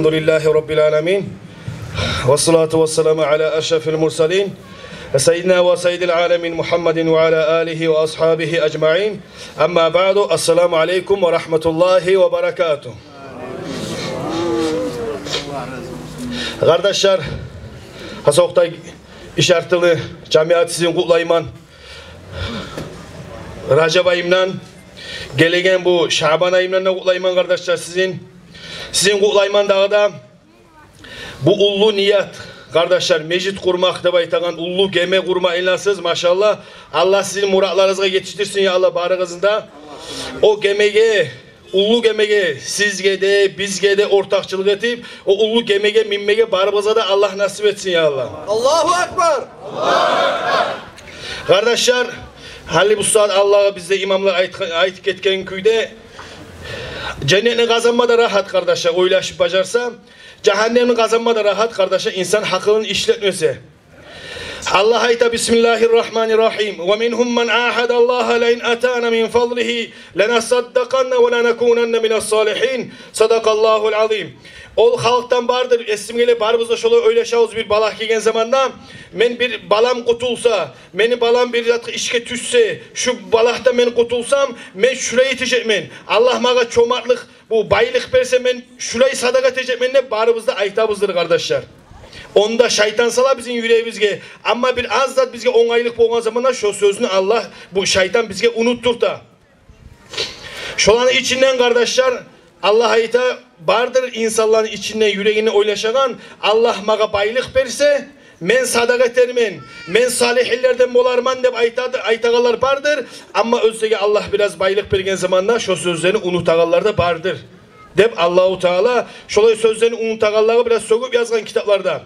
Elhamdülillahi Rabbil alemin. Ve salatu ve selamu ala eşrefil mursalin. Seyyidina ve seyyidil alemin Muhammedin ve ala alihi ve ashabihi ecma'in. Amma ba'du. Esselamu aleyküm ve rahmetullahi ve berekatuhu. Kardeşler, Hasok'ta işartlı camiat sizin kutlayman. Racab ayımdan gelegen bu Şaban ayımdan kutlayman kardeşler sizin kutlayman dağda bu ullu niyet kardeşler mecit kurmak da baytagan ullu geme kurma ilasız maşallah Allah sizin muratlarınıza yetiştirsin ya Allah barığınızda o gemege ullu gemege sizge de bizge de ortakçılık edip o ullu gemege minmege barımıza da Allah nasip etsin ya Allah. Allahu Ekber. Allahu Ekber. Kardeşler hali bu saat Allah'a bizde imamlar ait ketken köyde cennetini kazanma da rahat kardeşler oylaşıp bacarsa cehennemini kazanma da rahat kardeşler insan hakkını işletmese. Allah ayta Bismillahirrahmanirrahim. Ve minhum men ahada Allah lein atana min fadlihi lenasaddaqanna ve lenakunanna minas salihin. Sadakallahul azim. Ol halktan bardır. Esmgele barımızda şöyle oylaşağız bir balak gelgen zamanda men bir balam kutulsa, meni balam bir işke düşse, şu balakta men kutulsam men şurayı yetecekmen. Allah maga çomartlık bu baylık verse men şurayı sadaka edecekmen ne barımızda aytabızdır kardeşler. Onda şeytan sala bizim yüreğimizge ama bir az da bizge onaylık boğan zamanda şu sözünü Allah bu şeytan bizge unuttur da. Şolanın içinden kardeşler Allah ayta bardır insanların içinden yüreğini oylaşan Allah maga baylık verse men sadaka edermen, men salihillerden bolarman dep aytagalar bardır ama özlege Allah biraz baylık bergen zamanda şu sözlerini unutagalar da bardır. Dep Allahu Teala şolay sözlerini unutagaları biraz söküp yazgan kitaplarda.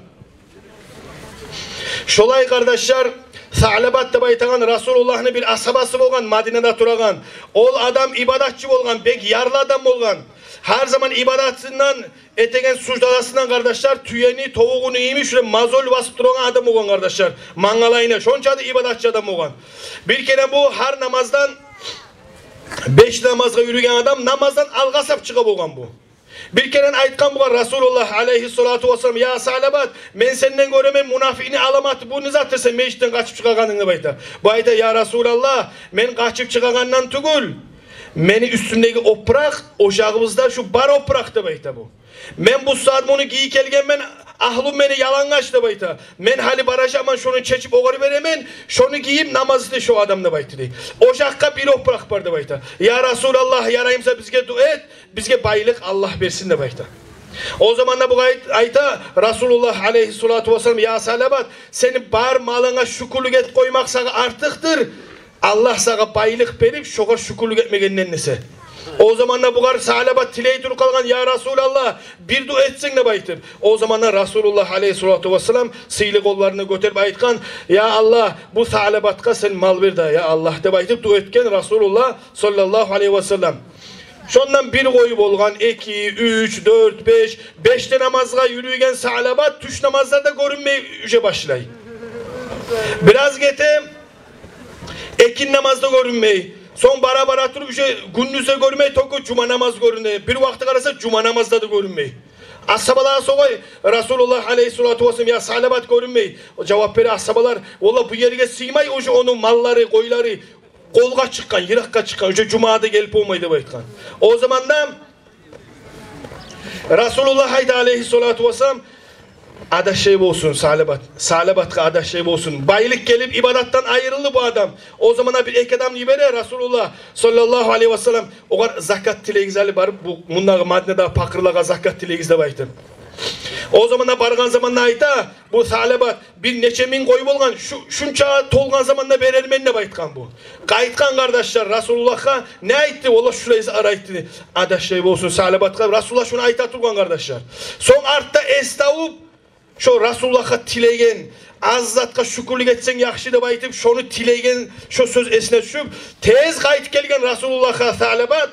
Şolay kardeşler Sa'lebat da baytagan Resulullah'ın bir asabası bolgan Madine'de turagan. Ol adam ibadatçı bolgan, bek yarlı adam bolgan. Her zaman ibadatından etegen sucdadasından kardeşler tüyeni, tovuğunu iyiymiş şöyle mazol basıp duran adam bolgan kardeşler. Mangalayına şonça da ibadatçı adam bolgan. Bir kere bu her namazdan 5 namazga yürüyen adam namazdan algasap çıka bolgan bu. Bir kere aytkan bu Resulullah aleyhissalatu vesselam ya Sa'lebat men senden göremen munafiğini alamatı bu nizatır sen meclisten kaçıp çıkaganını bayta. Bu ayta ya Resulallah men kaçıp çıkagandan tügül. Meni üstümdeki oprak ocağımızda şu bar oprak da bayta bu. Men bu saat bunu giyi kelgen men ahlım beni yalangaç da bayta. Men hali baraşaman şunu çeçip oğru veremen şunu giyip namazı şu adamda bayta dey. Ocakka bir oprak var da bayta. Ya Resulallah yarayımsa bizge dua et. Bizge baylık Allah versin de bayta. O zaman da bu ayta Resulullah aleyhissalatu vesselam ya Sa'lebat senin bar malına şükürlük et koymak sana artıktır. Allah sana baylık verip şoka şükürlük etmegenden nese. O zaman da bu kadar Sa'lebat tileytür kalgan ya Resulallah bir dua etsin de baytır. O zaman da Resulullah aleyhissalatu vesselam sıylı kollarını götürüp aytkan ya Allah bu Sa'lebat'a sen mal ver da ya Allah de baytıp dua etken Resulullah sallallahu aleyhi ve sellem. Şondan bir koyup olgan 2, 3, 4, 5, 5'te namazga yürüyen Sa'lebat tüş namazlarda görünmeye üçe başlay. Biraz getem ekin namazda görünmeyi. Son bara durup gündüzde görmeyi toku cuma namaz görünmeyi. Bir vakti karasa cuma namazda da görünmeyi. Asabalara soğay Resulullah aleyhissalatu vesselam ya Sa'lebat görünmeyi. O cevap veri asabalar valla bu yerine sığmay onun malları koyları kolga çıkan yırakka çıkan cumada gelip olmaydı baytkan. O zaman da Resulullah aleyhissalatu vesselam adaşayı olsun Sa'lebat'a adaşayı olsun. Baylık gelip ibadattan ayrıldı bu adam. O zamana bir ek adam libere Resulullah sallallahu aleyhi ve sellem o kadar zakat tilegizali barıp bunlar Madine'de pakırlaga zakat tilegizde baytı. O zamana bargan zamanla ayta bu Sa'lebat bir neçe min koyup olgan şunça tolgan zamanla berermenle baytkan bu. Kayıtkan kardeşler Resulullah'a ne aytti? Ola şurayı arayttı. Adaşayı olsun Sa'lebat'a Resulullah şunu ayta turgan kardeşler. Son artta estavup şu Resulullah'a tilegen azzatka şükürlük etsen yaxşı da baytıp şonu tilegen şu söz esine düşüp tez kayıt gelgen Resulullah'a Sa'lebat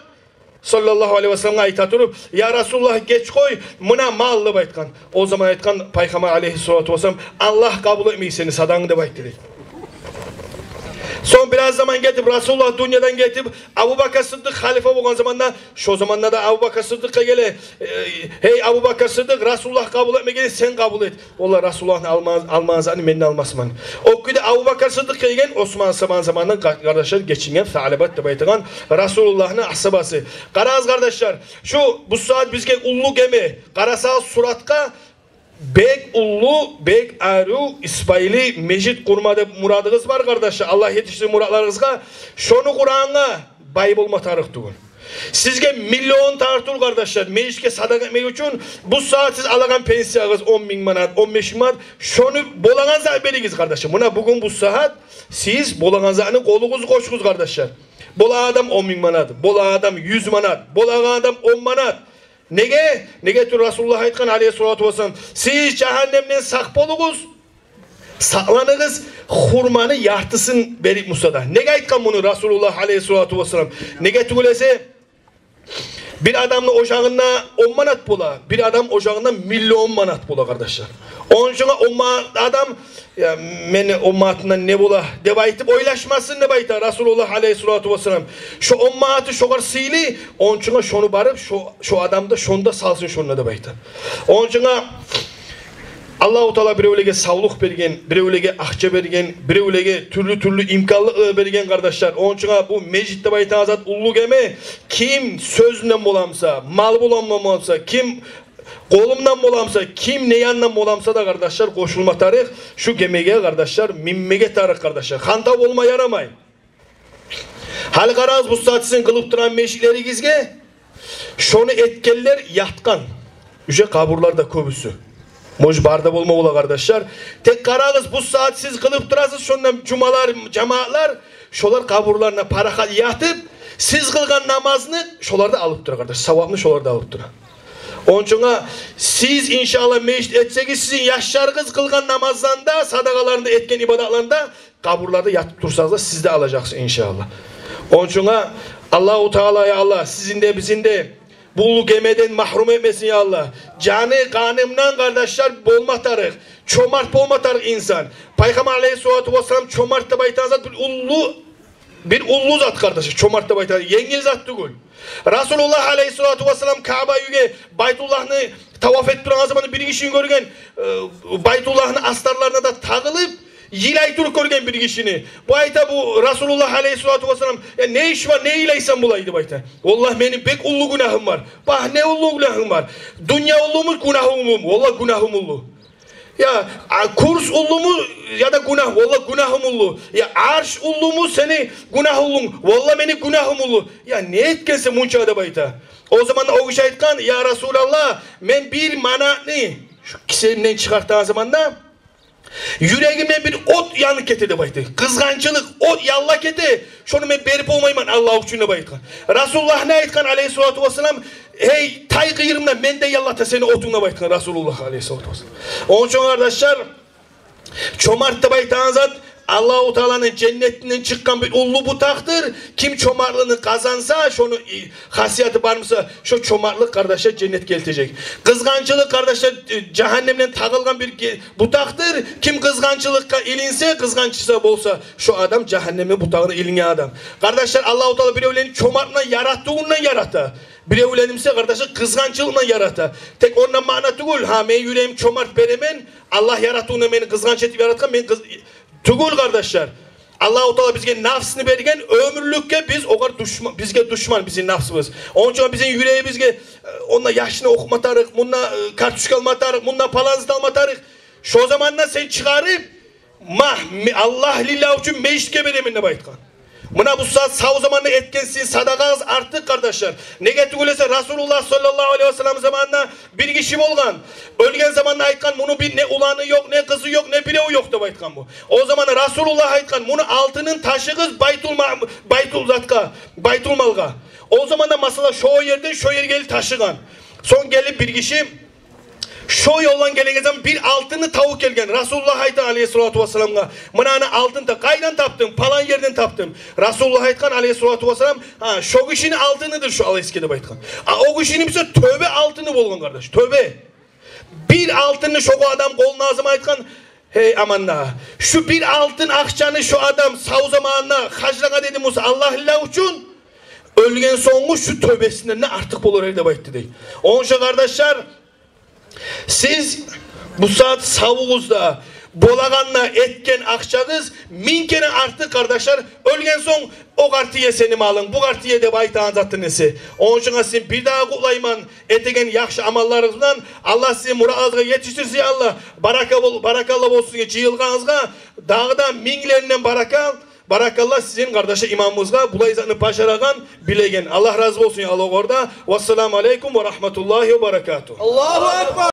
sallallahu aleyhi ve sellem'e ayta turup ya Resulullah geç koy mına mallı baytkan. O zaman aytkan Peygamber aleyhissalatu vesselam Allah kabul etmeyi seni sadağını da bayttı. Son biraz zaman getip Resulullah dünyadan getip Abu Bakr Sıddık halife olan zamanda şu zamanda da Abu Bakr Sıddık'a gele hey Abu Bakr Sıddık Resulullah kabul etme gele sen kabul et. Onlar Resulullah'ın almazanı menni almasman. O günde Abu Bakr Sıddık'a gelen Osman zamanından kardeşler geçingen Sa'lebat da baytıgan Resulullah'ın asabası. Qaraz kardeşler şu bu saat bizge ullu gemi qarasa suratka bek ullu, bek aru, İsmaili mecid kurmada muradınız var kardeşler. Allah yetiştirsin muratlarınızga. Şonu Kur'an'a bay bulma tarih tuğun. Sizge milyon tartul kardeşler. Mecidke sadaka etmek için bu saat siz alagan pensiyağız 10.000 manat, 15 manat. Şonu bolağanıza berigiz kardeşler. Buna bugün bu saat siz bolağanıza'nın koluğuzu koşkuz kardeşler. Bola adam 10.000 manat, bola adam 100 manat, bola adam 10 manat. Nege tür Resulullah aytkan aleyhissalatu vesselam siz cehennemden sak boluguz saklanınız hurmanı yartısın berip Musa'da. Nege aytkan bunu Resulullah aleyhissalatu vesselam nege tügülese bir adamın ocağına 10 manat bola bir adam ocağına milyon manat bola kardeşler. Onun için adam ya meni ummatından ne bola deb aytıp oylaşmasın deb ayta Resulullah aleyhissalatu vesselam. Şu ummatı şoğar sili onun için şonu barıp şu adamda şonda salsın şonuna deb ayta. Onun için Allah-u Teala birevlege sağlık bergen, birevlege akça bergen, birevlege türlü imkanlık bergen kardeşler. Onun için bu mecid deb ayta azat ullu gemi kim sözünden bolamsa, mal bolamsa, kim kolumdan bolamsa, kim ne yandan bolamsa da kardeşler koşulma tarih şu gemege kardeşler, minmege tarih kardeşler. Hanta olma yaramay. Halkaraz bu saat sizin kılıp duran meşikleri gizge, şonu etkeller yatkan. Üce kaburlarda köbüsü. Moj barda bolma ola kardeşler. Tek karağız bu saat siz kılıp durasız şondan cumalar, cemaatlar, şolar kaburlarına parakal yatıp, siz kılgan namazını şolarda alıp durur kardeş. Savabını şolarda alıp durur. Onun için siz inşallah mecid etseniz sizin yaşlarınız kılgan namazlarında, sadakalarında etken ibadatlarında kaburlarda yatıp dursanız da siz de alacaksınız inşallah. Onun için Allah-u Teala ya Allah sizin de bizim de bu gemeden mahrum etmesin ya Allah. Canı kanımdan kardeşler bolma tarık. Çomart bolma tarık insan. Peygamber aleyhissalatu vesselam çomart da baytanızat bir ullu zat kardeşler. Çomart da baytanızat. Yengil zat değil. Resulullah aleyhissalatu vesselam Kaaba yüge Baytullah'ını tavaf ettiren zaman bir kişinin görgen Baytullah'ın astarlarına da tağılıp yilay tur görgen bir kişini. Bu ayta bu Resulullah aleyhissalatu vesselam ya ne iş var ne ileysen bulaydı bayta. Vallahi benim pek ullu günahım var. Bak ne ullu günahım var. Dünya ullu mu günahım mu? Vallahi günahım ullu. Ya kurs ullu mu ya da günah vallahi günahım ullu. Ya arş ullu mu seni günah ullun. Vallahi beni günahım ullu. Ya ne etkense munçada bayta. O zaman da o iş aytkan ya Resulallah men bir manatni şu kisemden çıkarttığı zamanda yüreğimden bir ot yanık getirdi baytı. Kızgançılık, ot yallak eti. Şunu ben berip olmayman Allah için baytkan. Resulullah ne aytkan aleyhissalatu vesselam hey tay kıyırımdan ben de yallata seni otuna baytkan Resulullah aleyhissalatu vesselam. Onun için kardeşler çomart da baytan zat Allah-u Teala'nın cennetinden çıkan bir ullu butaktır. Kim çomarlığını kazansa, şunu hasiyatı var mısa, şu çomarlık kardeşler cennet gelecek. Kızgançılık kardeşler cehennemden takılgan bir butaktır. Kim kızgançılıkka ilinse, kızgançısa bolsa, şu adam cehennemin butağını ilinge adam. Kardeşler Allah-u Teala bir evleni çomarlığına yarattığından yarattı. Bir evlenimse kardeşler kızgançılığına yarattı. Tek ondan mana değil. Ha ben yüreğim çomart beremen, Allah yarattığında beni kızganç etip yaratkan, ben tugul kardeşler. Allah-u Teala bizge nafsını bergen ömürlükke biz o kadar düşman, bizge düşman bizim nafsımız. Onun için bizim yüreği bizge onunla yaşını okumatarık, bununla kartuşka almatarık, bununla palanzit almatarık. Şu zamandan sen çıkarıp Allah lillah için meclike bereminle baytkan. Buna bu saat sağ zamanında etkensin sadakanız arttık kardeşler. Ne getirgülese Resulullah sallallahu aleyhi ve sellem zamanında bir kişi olgan. Ölgen zamanında aytkan bunu bir ne ulanı yok, ne kızı yok, ne bileği yok da aytkan bu. O zaman Resulullah aytkan bunu altının taşığız baytul zatka, baytul malga. O zaman da masala şu yerden şu yer gelip taşıgan. Son gelip bir kişi şu yoldan gelen zaman bir altını tavuk gelgen. Resulullah aytan aleyhissalatu vesselam'a mınana altın da kaydan taptım, falan yerden taptım. Resulullah aytan aleyhissalatu vesselam şu kişinin altınıdır şu al eskide baytkan. O kişinin bize tövbe altını bolgan kardeş. Tövbe. Bir altını şu adam koluna azım aytkan Hey amanna. Şu bir altın akçanı şu adam sağ zamanına haclana dedi Musa Allah illa için. Ölgen soğunu şu tövbesinden ne artık bulur elde bayıttı değil. Onun için kardeşler siz bu saat savuğuzda bolağanla etken akçağız minkene artık kardeşler ölgen son o kartiye seni malın bu kartiye de baytağın zattınesi. Onun için sizin bir daha kutlayman etegen yakşı amallarınızdan Allah sizi muradınıza yetiştirsin Allah. Barakallah olsun ki yılganızga dağda minglerinden barakallah sizin kardeşi imamımızga bulayızını başaragan bilegen. Allah razı olsun ya Allah orada. Vesselamu aleyküm ve rahmetullahi ve berekatuhu. Allahu Ekber.